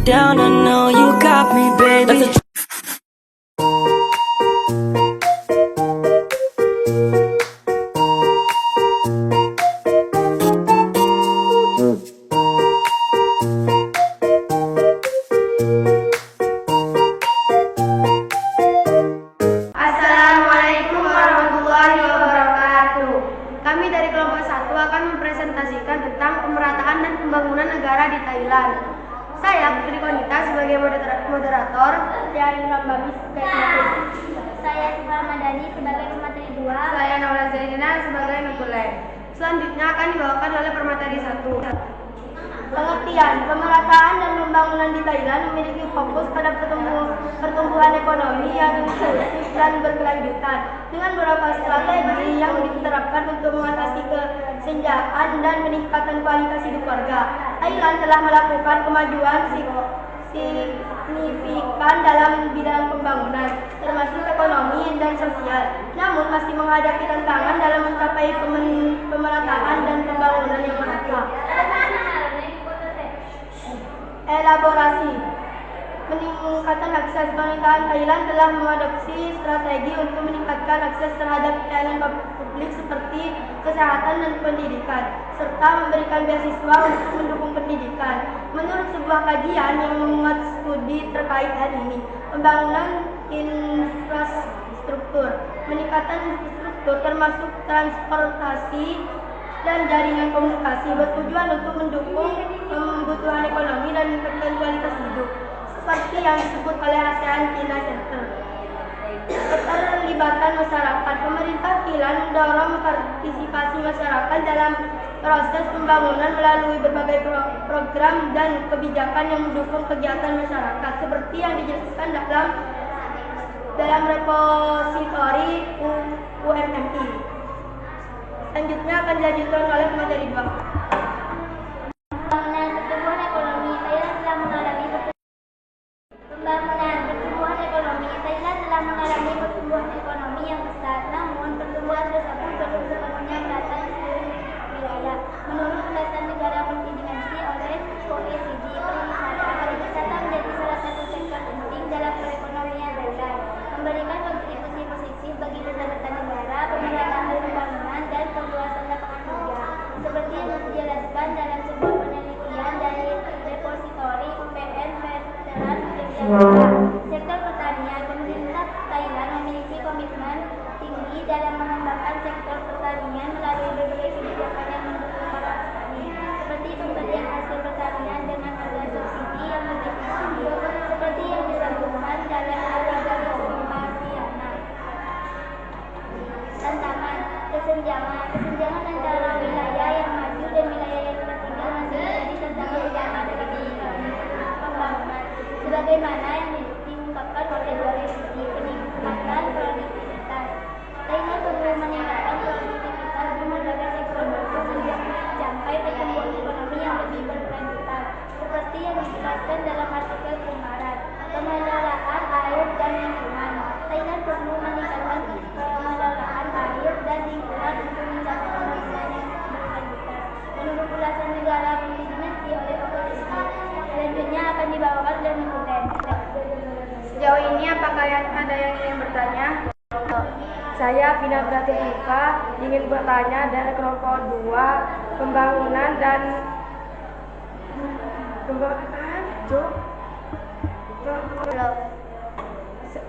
down, I know you got me, baby. Assalamualaikum warahmatullahi wabarakatuh. Kami dari kelompok 1 akan mempresentasikan tentang pemerataan dan pembangunan negara di Thailand. Saya Putri Konita sebagai moderator. Saya Indra Babi sebagai pemateri. Saya Sifal Madani sebagai pemateri 2. Saya Naula Zainina sebagai nutuleng. Selanjutnya akan dibawakan oleh pemateri 1. Pengertian, pemerataan dan pembangunan di Thailand memiliki fokus pada pertumbuhan ekonomi yang inklusif dan berkelanjutan dengan beberapa strategi yang diterapkan untuk mengatasi kesenjangan dan meningkatkan kualitas hidup warga. Thailand telah melakukan kemajuan signifikan dalam bidang pembangunan, termasuk ekonomi dan sosial, namun masih menghadapi tantangan dalam mencapai pemerataan dan pembangunan yang merata. Elaborasi. Peningkatan akses. Pemerintahan Thailand telah mengadopsi strategi untuk meningkatkan akses terhadap pelayanan publik seperti kesehatan dan pendidikan, serta memberikan beasiswa untuk mendukung pendidikan. Menurut sebuah kajian yang memuat studi terkait hal ini, pembangunan infrastruktur, meningkatan infrastruktur termasuk transportasi dan jaringan komunikasi bertujuan untuk mendukung kebutuhan ekonomi dan meningkatkan kualitas hidup, seperti yang disebut oleh ASEAN China Center. Keterlibatan masyarakat. Pemerintah Thailand mendorong partisipasi masyarakat dalam proses pembangunan melalui berbagai program dan kebijakan yang mendukung kegiatan masyarakat, seperti yang dijelaskan dalam repositori UMMI. Selanjutnya akan dilanjutkan oleh pemateri 2. Pembangunan pertumbuhan ekonomi. Thailand telah mengalami pertumbuhan ekonomi yang pesat, namun pertumbuhan tersebut belum sepenuhnya merata di seluruh wilayah. Menurut ulasan negara multidimensi oleh OECD, pariwisata menjadi salah satu sektor penting dalam perekonomian Thailand, memberikan kontribusi positif bagi pendapatan negara, pemerataan pembangunan, dan perluasan lapangan kerja. Seperti yang dijelaskan dalam sebuah penelitian dari repositori UPN Veteran Yogyakarta. Sektor pertanian. Pemerintah Thailand memiliki komitmen tinggi dalam mengembangkan sektor pertanian melalui berbagai kebijakan yang mendukung para petani, seperti pembelian hasil pertanian dengan harga subsidi yang lebih tinggi, seperti yang disebutkan dalam Pasiana. Tantangan. Kesenjangan antara wilayah yang maju dan wilayah yang tertinggal masih menjadi tantangan utama dalam pembangunan, sebagaimana yang diungkapkan oleh OECD. Peningkatan produktivitas. Thailand perlu meningkatkan produktivitas di berbagai sektor untuk mencapai pertumbuhan ekonomi yang lebih berkelanjutan, seperti yang dijelaskan dalam artikel Kumarat. Pengelolaan air dan lingkungan. Thailand perlu meningkatkan pengelolaan air dan lingkungan untuk mencapai pembangunan yang berkelanjutan. Menurut ulasan negara multidimensi oleh OECD, selanjutnya akan dibawakan oleh Nutuleng. Sejauh ini apakah ada yang ingin bertanya? Saya Vina Prativiva ingin bertanya dari kelompok 2 pembangunan dan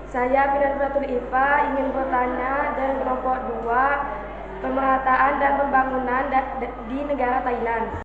Saya Vina Prativiva ingin bertanya dari kelompok 2 pemerataan dan pembangunan di negara Thailand.